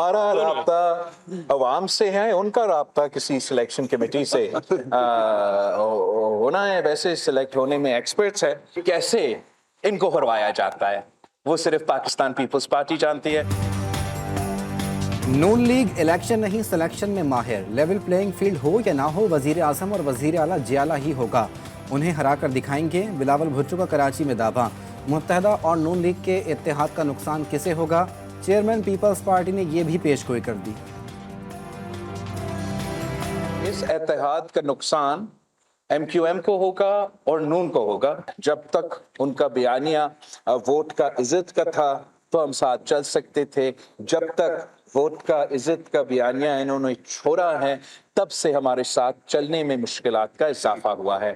हमारा राब्ता अवाम से है, उनका राब्ता किसी सिलेक्शन कमेटी से होना है। वैसे सिलेक्ट होने में एक्सपर्ट्स है, कैसे इनको हरवाया जाता है वो सिर्फ पाकिस्तान पीपल्स पार्टी जानती है। नून लीग इलेक्शन नहीं सिलेक्शन में माहिर, लेवल प्लेइंग फील्ड हो या ना हो, वजीर आजम और वजीर आला जियाला ही होगा, उन्हें हरा कर दिखाएंगे। बिलावल भुट्टो का कराची में दावा। मुत्तहदा और नून लीग के इत्तेहाद का नुकसान किसे होगा? चेयरमैन पीपल्स पार्टी ने यह भी पेशगोई कर दी। इस इत्तेहाद का नुकसान MQM को होगा और नून को होगा। जब तक उनका बयानिया वोट का इज्जत का था तो हम साथ चल सकते थे, जब तक वोट का इज्जत का बयानिया इन्होंने छोड़ा है तब से हमारे साथ चलने में मुश्किलात का इजाफा हुआ है।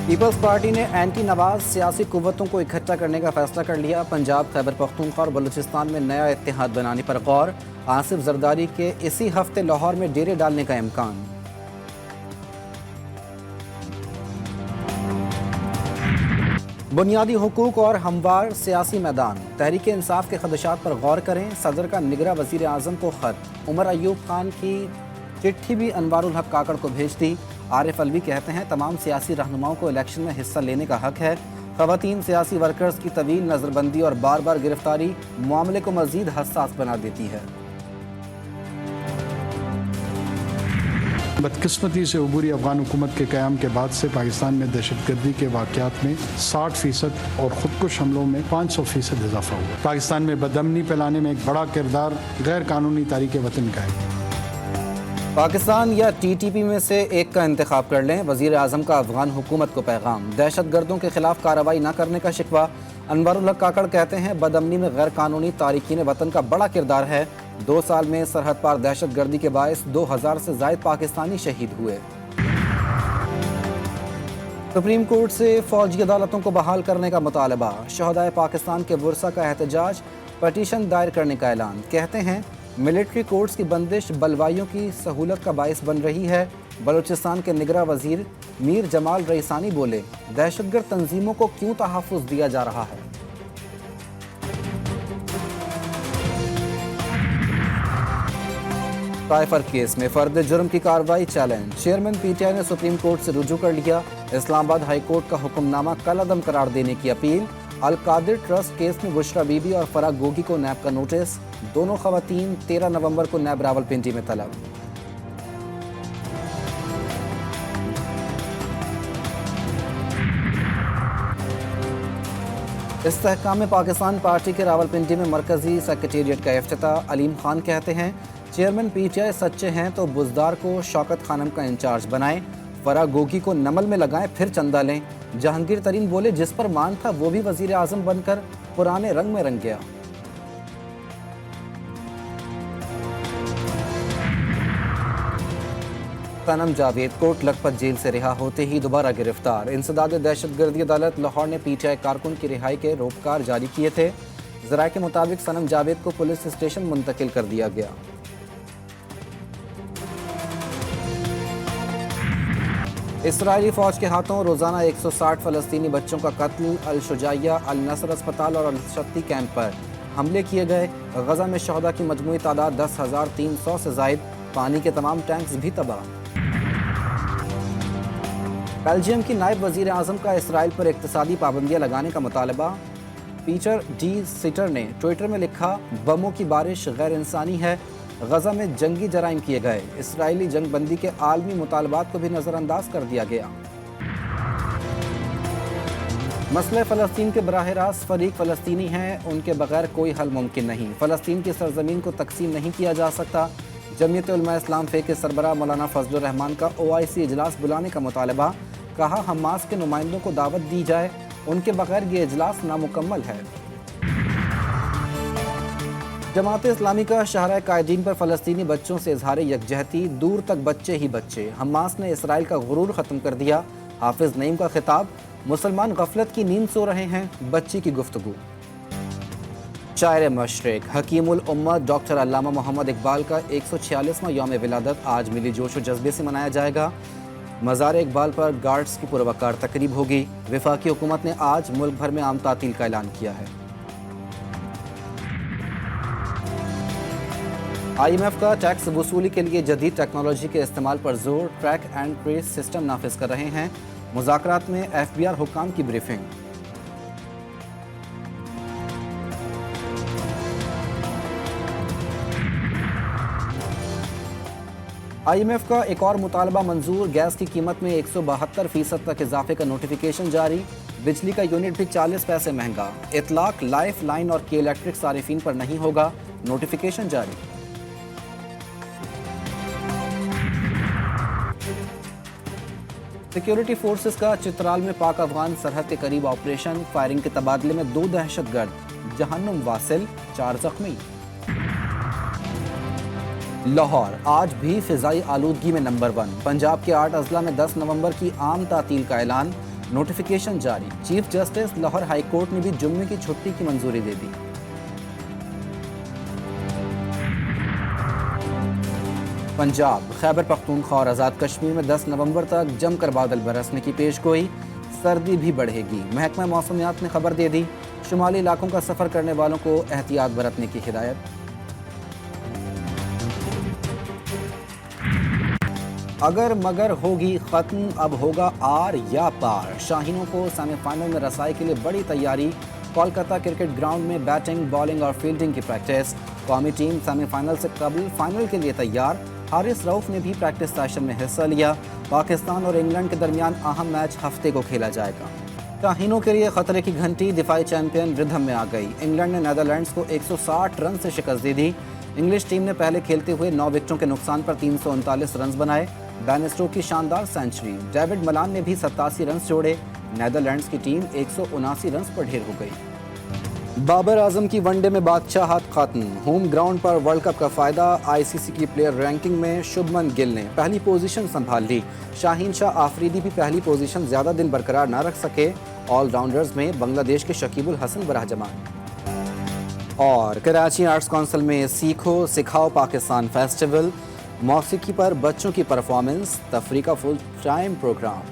पीपल्स पार्टी ने एंटी नवाज सियासी कुव्वतों को इकट्ठा करने का फैसला कर लिया। पंजाब, खैबर पख्तूनख्वा और बलूचिस्तान में नया इत्तेहाद बनाने पर गौर। आसिफ जरदारी के इसी हफ्ते लाहौर में डेरे डालने का इम्कान। बुनियादी हुकूक और हमवार सियासी मैदान। तहरीक इंसाफ के खदशात पर गौर करें। सदर का निगरां वजीर आजम को खत। उमर अयूब खान की चिट्ठी भी अनवारुल हक काकड़ को भेज दी। आरिफ अलवी कहते हैं तमाम सियासी रहनुमाओं को इलेक्शन में हिस्सा लेने का हक है। ख़वातीन सियासी वर्कर्स की तवील नज़रबंदी और बार बार गिरफ्तारी मामले को मज़ीद हसास बना देती है। बदकिस्मती से अबूरी अफगान हुकूमत के क़याम के बाद से पाकिस्तान में दहशतगर्दी के वाक़यात में 60% और ख़ुदकुश हमलों में 500% इजाफा हुआ। पाकिस्तान में बदअमनी फैलाने में एक बड़ा किरदार गैर कानूनी तारीक़ वतन का है। पाकिस्तान या TTP में से एक का इंतखाब कर लें, वज़ीर आज़म का अफगान हुकूमत को पैगाम। दहशतगर्दों के खिलाफ कार्रवाई न करने का शिकवा। अनवारुल हक काकड़ कहते हैं बदअमनी में गैर कानूनी तारिकीन वतन का बड़ा किरदार है। 2 साल में सरहद पार दहशतगर्दी के बायस 2000 से ज़ायद पाकिस्तानी शहीद हुए। सुप्रीम कोर्ट से फौजी अदालतों को बहाल करने का मुतालबा। शहदाए पाकिस्तान के वर्सा का एहतजाज, पटिशन दायर करने का ऐलान। कहते हैं मिलिट्री कोर्ट्स की बंदिश बलवाइयों की सहूलत का बायस बन रही है। बलूचिस्तान के निगरां वजीर मीर जमाल रईसानी बोले दहशतगर्द तंजीमों को क्यों तहफ़्फ़ुज़ दिया जा रहा है। ताइफर केस में फर्द जुर्म की कार्रवाई चैलेंज। चेयरमैन PTI ने सुप्रीम कोर्ट से रुजू कर लिया। इस्लामाबाद हाई कोर्ट का हुक्मनामा कलअदम करार देने की अपील। अल कादिर ट्रस्ट केस में बुशरा बीबी और फराग गोगी को नैब का नोटिस। दोनों खवातीन 13 नवंबर को नैब रावलपिंडी में तलब। इस्तेहकाम पाकिस्तान पार्टी के रावलपिंडी में मरकजी सेक्रेटेरिएट का इफ्तिताह। अलीम खान कहते हैं चेयरमैन PTI सच्चे हैं तो बुजदार को शौकत खानम का इंचार्ज बनाएं, फराग गोगी को नमल में लगाएं, फिर चंदा लें। जहांगीर तरीन बोले जिस पर मान था वो भी वजीर आजम बनकर पुराने रंग में रंग गया। सनम जावेद कोट लखपत जेल से रिहा होते ही दोबारा गिरफ्तार। इंसदाद दहशतगर्दी अदालत लाहौर ने PTI कारकुन की रिहाई के रोककार जारी किए थे। ज़राए के मुताबिक सनम जावेद को पुलिस स्टेशन मुंतकिल कर दिया गया। इसराइली फ़ौज के हाथों रोज़ाना 160 फ़लस्तीनी बच्चों का कत्ल। अल शुजाइया, अल नसर अस्पताल और अल शक्ति कैंप पर हमले किए गए। गज़ा में शहदा की मजमूई तादाद 10,300 से ज़ायद। पानी के तमाम टैंक्स भी तबाह। बेल्जियम की नायब वज़ीर आज़म का इसराइल पर इक़्तिसादी पाबंदियाँ लगाने का मुतालबा। पीटर डी सिटर ने ट्विटर में लिखा बमों की बारिश गैर इंसानी है। गज़ा में जंगी जराइम किए गए। इसराइली जंग बंदी के आलमी मुतालबात को भी नज़रअंदाज कर दिया गया। मसले फ़लस्तीन के बराह रास्त फरीक फ़लस्तीनी हैं, उनके बगैर कोई हल मुमकिन नहीं। फ़लस्तीन की सरजमीन को तकसीम नहीं किया जा सकता। जमीयत उलमा इस्लाम फ़े के सरबराह मौलाना फजलुर रहमान का OIC इजलास बुलाने का मुतालबा। कहा हमास के नुमाइंदों को दावत दी जाए, उनके बगैर ये इजलास नामुकम्मल है। जमात इस्लामी का शहर कायदीन पर फ़लस्तीनी बच्चों से इजहार यकजहती। दूर तक बच्चे ही बच्चे। हमास ने इसराइल का गुरूर ख़त्म कर दिया। हाफिज़ नईम का खिताब। मुसलमान गफलत की नींद सो रहे हैं, बच्ची की गुफ्तगू। शायर मशरिक़ हकीमुल उम्मत डॉक्टर अल्लामा मोहम्मद इकबाल का 146वां यौम विलादत आज मिली जोश व जज्बे से मनाया जाएगा। मज़ार इकबाल पर गार्ड्स की पुरवकार तकरीब होगी। वफाकी हुकूमत ने आज मुल्क भर में आम तातील का ऐलान किया है। IMF का टैक्स वसूली के लिए जदीद टेक्नोलॉजी के इस्तेमाल पर जोर, ट्रैक एंड ट्रेस सिस्टम नाफिज कर रहे हैं। मुज़ाकरात में FBR हुक्काम की ब्रीफिंग। IMF का एक और मुतालबा मंजूर, गैस की कीमत में 172% तक इजाफे का नोटिफिकेशन जारी। बिजली का यूनिट भी 40 पैसे महंगा। इतलाक लाइफ लाइन और के इलेक्ट्रिक सारिफीन पर नहीं होगा, नोटिफिकेशन जारी। सिक्योरिटी फोर्सेस का चित्राल में पाक अफगान सरहद के करीब ऑपरेशन, फायरिंग के तबादले में 2 दहशतगर्द जहन्नुम वासिल, 4 जख्मी। लाहौर आज भी फिजाई आलूदगी में नंबर 1। पंजाब के 8 अजला में 10 नवंबर की आम तातील का ऐलान, नोटिफिकेशन जारी। Chief justice Lahore high court ने भी जुम्मे की छुट्टी की मंजूरी दे दी। पंजाब, खैबर पख्तूनख्वा और आज़ाद कश्मीर में 10 नवंबर तक जमकर बादल बरसने की पेशगोई, सर्दी भी बढ़ेगी। महकमा मौसमियात ने खबर दे दी, शुमाली इलाकों का सफ़र करने वालों को एहतियात बरतने की हिदायत। अगर मगर होगी ख़त्म, अब होगा आर या पार। शाहीनों को सेमीफाइनल में रसाई के लिए बड़ी तैयारी। कोलकाता क्रिकेट ग्राउंड में बैटिंग, बॉलिंग और फील्डिंग की प्रैक्टिस। कौमी टीम सेमीफाइनल से कबल फाइनल के लिए तैयार। हारिस रऊफ ने भी प्रैक्टिस सेशन में हिस्सा लिया। पाकिस्तान और इंग्लैंड के दरमियान अहम मैच हफ्ते को खेला जाएगा। शाहीनों के लिए खतरे की घंटी, दिफाई चैंपियन रिदम में आ गई। इंग्लैंड ने नीदरलैंड्स को 160 रन से शिकस्त दे दी। इंग्लिश टीम ने पहले खेलते हुए 9 विकेटों के नुकसान पर 339 रन बनाए। बैन स्टोक की शानदार सेंचुरी, डेविड मलान ने भी 87 रन जोड़े। नीदरलैंड्स की टीम 179 रन पर ढेर हो गई। बाबर आजम की वनडे में बादशाहत खत्म। होम ग्राउंड पर वर्ल्ड कप का फायदा। ICC की प्लेयर रैंकिंग में शुभमन गिल ने पहली पोजीशन संभाल ली। शाहीन शाह आफरीदी भी पहली पोजीशन ज्यादा दिन बरकरार न रख सके। ऑलराउंडर्स में बांग्लादेश के शकीबुल हसन बराजमान। और कराची आर्ट्स काउंसिल में सीखो सिखाओ पाकिस्तान फेस्टिवल, मौसीकी पर बच्चों की परफॉर्मेंस, तफरीका फुल टाइम प्रोग्राम।